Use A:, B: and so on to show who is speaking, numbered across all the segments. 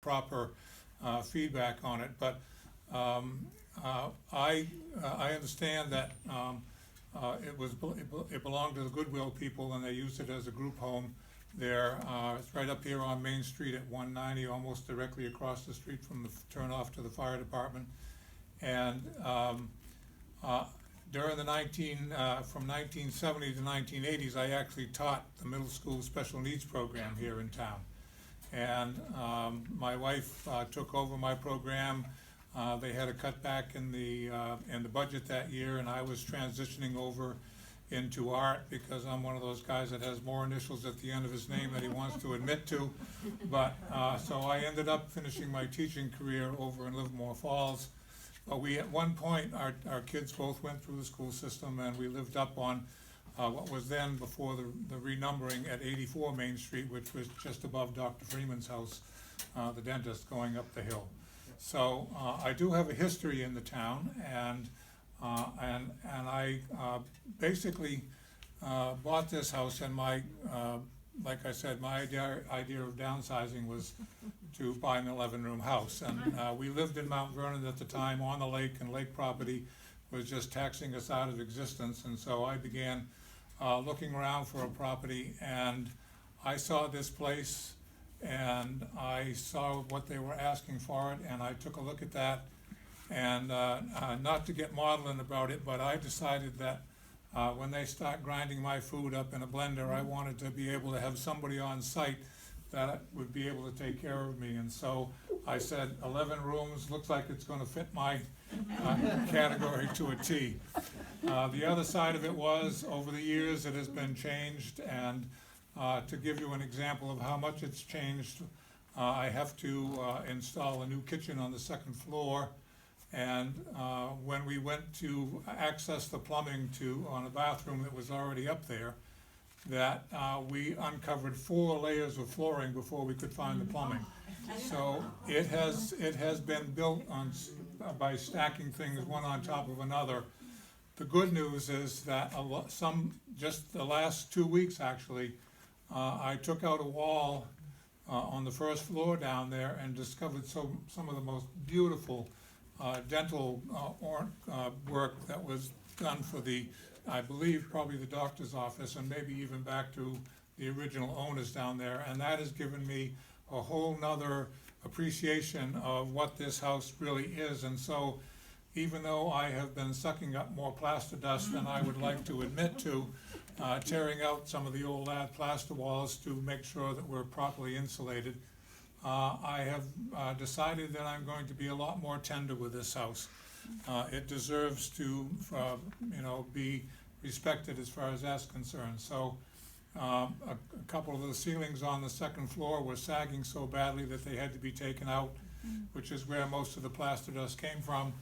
A: proper feedback on it. But I understand that it belonged to the Goodwill people, and they used it as a group home there. It's right up here on Main Street at 190, almost directly across the street from the turnoff to the fire department. And during the from 1970 to 1980s, I actually taught the middle school special needs program here in town. And my wife took over my program. They had a cutback in the budget that year, and I was transitioning over into art because I'm one of those guys that has more initials at the end of his name than he wants to admit to. But so I ended up finishing my teaching career over in Livermore Falls. But we, at one point, our kids both went through the school system, and we lived up on what was then, before the renumbering, at 84 Main Street, which was just above Dr. Freeman's house, the dentist, going up the hill. So I do have a history in the town, and I basically bought this house, and like I said, my idea of downsizing was to buy an 11-room house. And we lived in Mount Vernon at the time on the lake, and lake property was just taxing us out of existence. And so I began looking around for a property, and I saw this place, and I saw what they were asking for it, and I took a look at that. And not to get maudlin about it, but I decided that when they start grinding my food up in a blender, I wanted to be able to have somebody on site that would be able to take care of me. And so I said, 11 rooms, looks like it's going to fit my category to a T. The other side of it was, over the years, it has been changed. And to give you an example of how much it's changed, I have to install a new kitchen on the second floor. And when we went to access the plumbing on a bathroom that was already up there, that we uncovered 4 layers of flooring before we could find the plumbing. So it has been built by stacking things one on top of another. The good news is that just the last 2 weeks actually, I took out a wall on the first floor down there and discovered some of the most beautiful dental work that was done for I believe, probably the doctor's office, and maybe even back to the original owners down there. And that has given me a whole nother appreciation of what this house really is. And so, even though I have been sucking up more plaster dust than I would like to admit to, tearing out some of the old plaster walls to make sure that we're properly insulated, I have decided that I'm going to be a lot more tender with this house. It deserves to, be respected as far as that's concerned. So, a couple of the ceilings on the second floor were sagging so badly that they had to be taken out, which is where most of the plaster dust came from.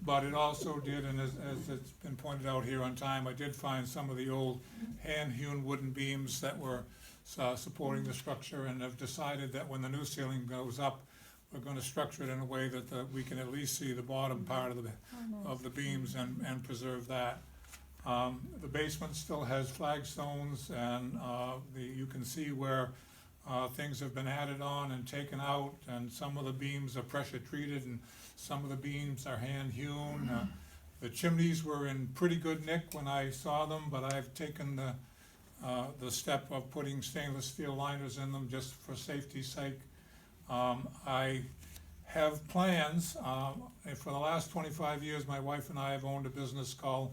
A: But it also did, and as it's been pointed out here on time, I did find some of the old hand-hewn wooden beams that were supporting the structure, and have decided that when the new ceiling goes up, we're going to structure it in a way that we can at least see the bottom part of the beams and preserve that. The basement still has flagstones, and you can see where things have been added on and taken out, and some of the beams are pressure treated and some of the beams are hand hewn. The chimneys were in pretty good nick when I saw them, but I've taken the step of putting stainless steel liners in them just for safety's sake. I have plans. For the last 25 years, my wife and I have owned a business called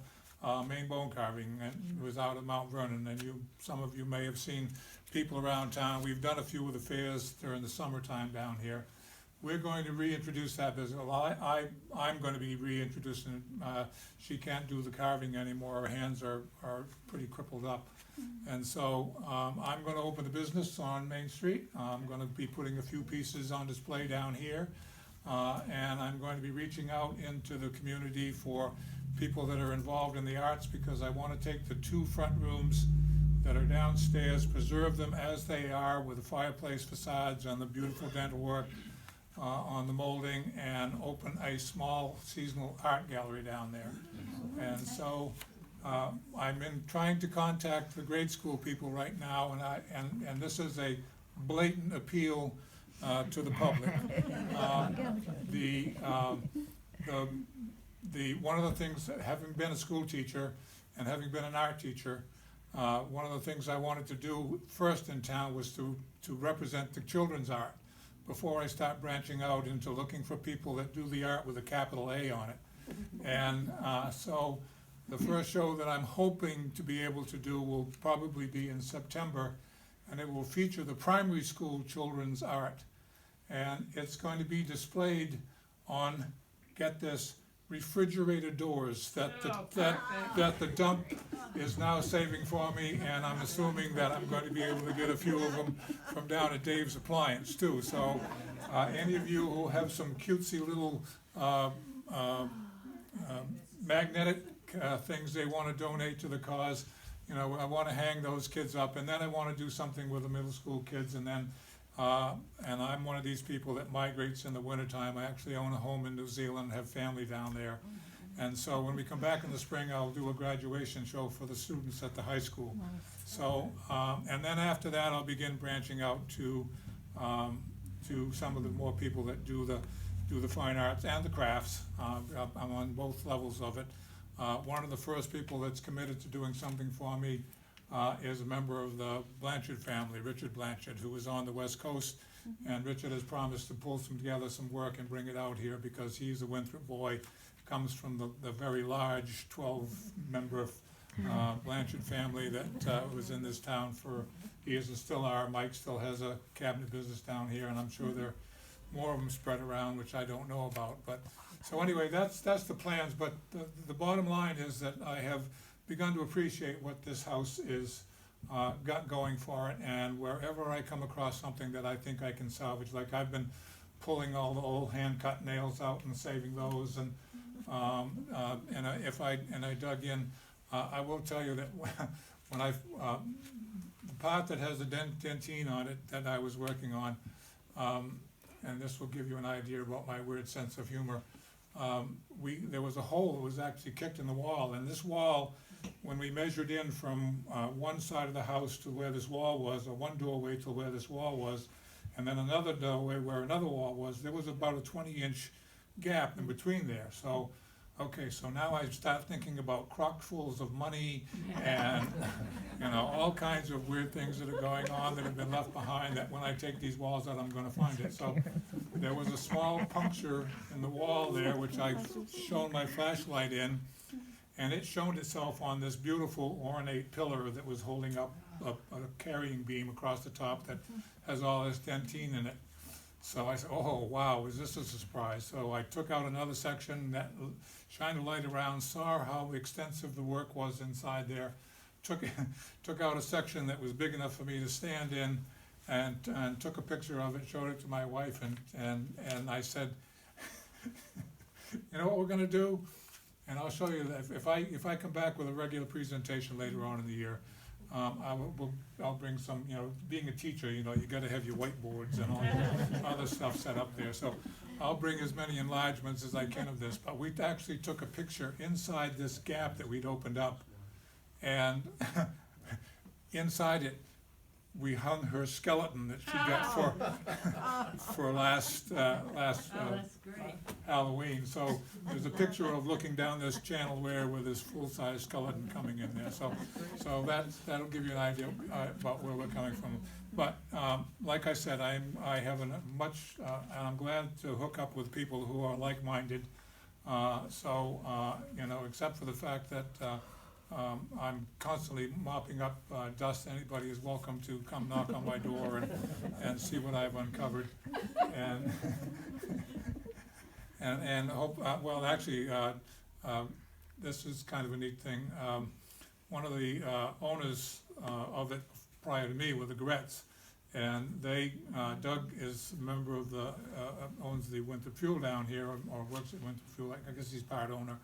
A: Maine Bone Carving, and it was out of Mount Vernon. And some of you may have seen people around town. We've done a few of the fairs during the summertime down here. We're going to reintroduce that business. Well, I'm going to be reintroducing it. She can't do the carving anymore. Her hands are pretty crippled up. And so I'm going to open the business on Main Street. I'm going to be putting a few pieces on display down here. And I'm going to be reaching out into the community for people that are involved in the arts, because I want to take the 2 front rooms that are downstairs, preserve them as they are with the fireplace facades and the beautiful dental work on the molding, and open a small seasonal art gallery down there. And so I'm trying to contact the grade school people right now, and this is a blatant appeal to the public. One of the things, having been a school teacher and having been an art teacher, one of the things I wanted to do first in town was to represent the children's art before I start branching out into looking for people that do the art with a capital A on it. And so the first show that I'm hoping to be able to do will probably be in September, and it will feature the primary school children's art. And it's going to be displayed on, get this, refrigerator doors that the dump is now saving for me, and I'm assuming that I'm going to be able to get a few of them from down at Dave's Appliance too. So any of you who have some cutesy little magnetic things they want to donate to the cause, you know, I want to hang those kids up, and then I want to do something with the middle school kids, and then and I'm one of these people that migrates in the wintertime. I actually own a home in New Zealand, have family down there. And so when we come back in the spring, I'll do a graduation show for the students at the high school. So, and then after that, I'll begin branching out to some of the more people that do the fine arts and the crafts. I'm on both levels of it. One of the first people that's committed to doing something for me is a member of the Blanchard family, Richard Blanchard, who is on the West Coast. And Richard has promised to pull together some work and bring it out here because he's a Winthrop boy, comes from the very large 12-member Blanchard family that was in this town for years and still are. Mike still has a cabinet business down here, and I'm sure there are more of them spread around, which I don't know about. But so anyway, that's the plans. But the bottom line is that I have begun to appreciate what this house is got going for it, and wherever I come across something that I think I can salvage, like I've been pulling all the old hand-cut nails out and saving those, and I dug in. I will tell you that when the part that has a dentine on it that I was working on, and this will give you an idea about my weird sense of humor. There was a hole that was actually kicked in the wall, and this wall, when we measured in from one side of the house to where this wall was, or one doorway to where this wall was, and then another doorway where another wall was, there was about a 20-inch gap in between there. So, okay, so now I start thinking about crockfuls of money and, you know, all kinds of weird things that are going on that have been left behind, that when I take these walls out, I'm gonna find it. So there was a small puncture in the wall there, which I shone my flashlight in, and it shone itself on this beautiful ornate pillar that was holding up a carrying beam across the top that has all this dentine in it. So I said, oh, wow, is this a surprise? So I took out another section, that shined a light around, saw how extensive the work was inside there, took out a section that was big enough for me to stand in, and took a picture of it, showed it to my wife, and I said, you know what we're gonna do? And I'll show you that if I come back with a regular presentation later on in the year, I'll bring some, you know, being a teacher, you know, you gotta have your whiteboards and all the other stuff set up there. So I'll bring as many enlargements as I can of this, but we actually took a picture inside this gap that we'd opened up. And inside it, we hung her skeleton that she got for last Halloween. So there's a picture of looking down this channel with this full-size skeleton coming in there. So that'll give you an idea about where we're coming from. But like I said, I have and I'm glad to hook up with people who are like-minded. You know, except for the fact that I'm constantly mopping up dust. Anybody is welcome to come knock on my door and see what I've uncovered. And hope, well, actually, this is kind of a neat thing. One of the owners of it prior to me were the Gretz, and Doug is a member of owns the Winthrop Fuel down here, or works at Winthrop Fuel. I guess he's part owner.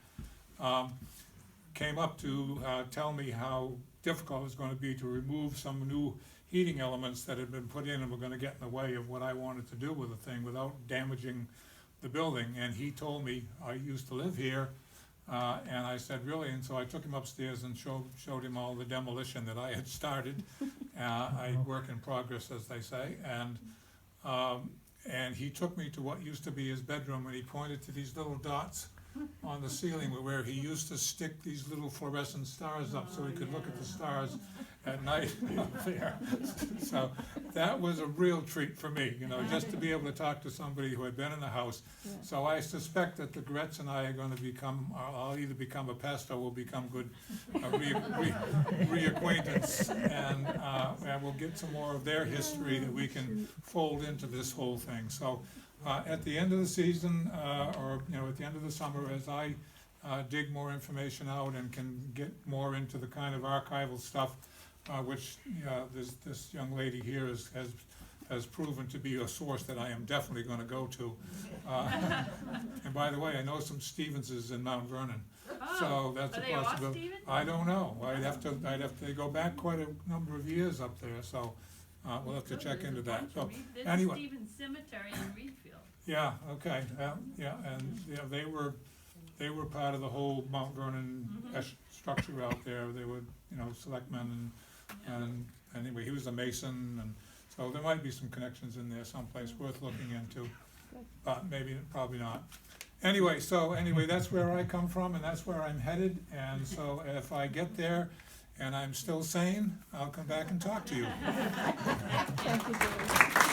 A: Came up to tell me how difficult it was going to be to remove some new heating elements that had been put in and were going to get in the way of what I wanted to do with the thing without damaging the building. And he told me, I used to live here, and I said, really? And so I took him upstairs and showed him all the demolition that I had started. I work in progress, as they say, and and he took me to what used to be his bedroom, and he pointed to these little dots on the ceiling where he used to stick these little fluorescent stars up so he could look at the stars at night up there. So that was a real treat for me, you know, just to be able to talk to somebody who had been in the house. So I suspect that the Gretz and I are gonna become, I'll either become a pest or we'll become good reacquaintance, and we'll get some more of their history that we can fold into this whole thing. So at the end of the season, or, you know, at the end of the summer, as I dig more information out and can get more into the kind of archival stuff, which this young lady here has proven to be a source that I am definitely gonna go to. And by the way, I know some Stevenses in Mount Vernon, so that's a possibility. I don't know, I'd have to go back quite a number of years up there, so we'll have to check into that. So anyway.
B: There's a Stevens Cemetery in Reedfield.
A: Yeah, okay, yeah, and, yeah, they were part of the whole Mount Vernon structure out there. They were, you know, selectmen, and anyway, he was a Mason, and so there might be some connections in there someplace worth looking into, but probably not. Anyway, that's where I come from, and that's where I'm headed, and so if I get there and I'm still sane, I'll come back and talk to you.
C: Thank you, George.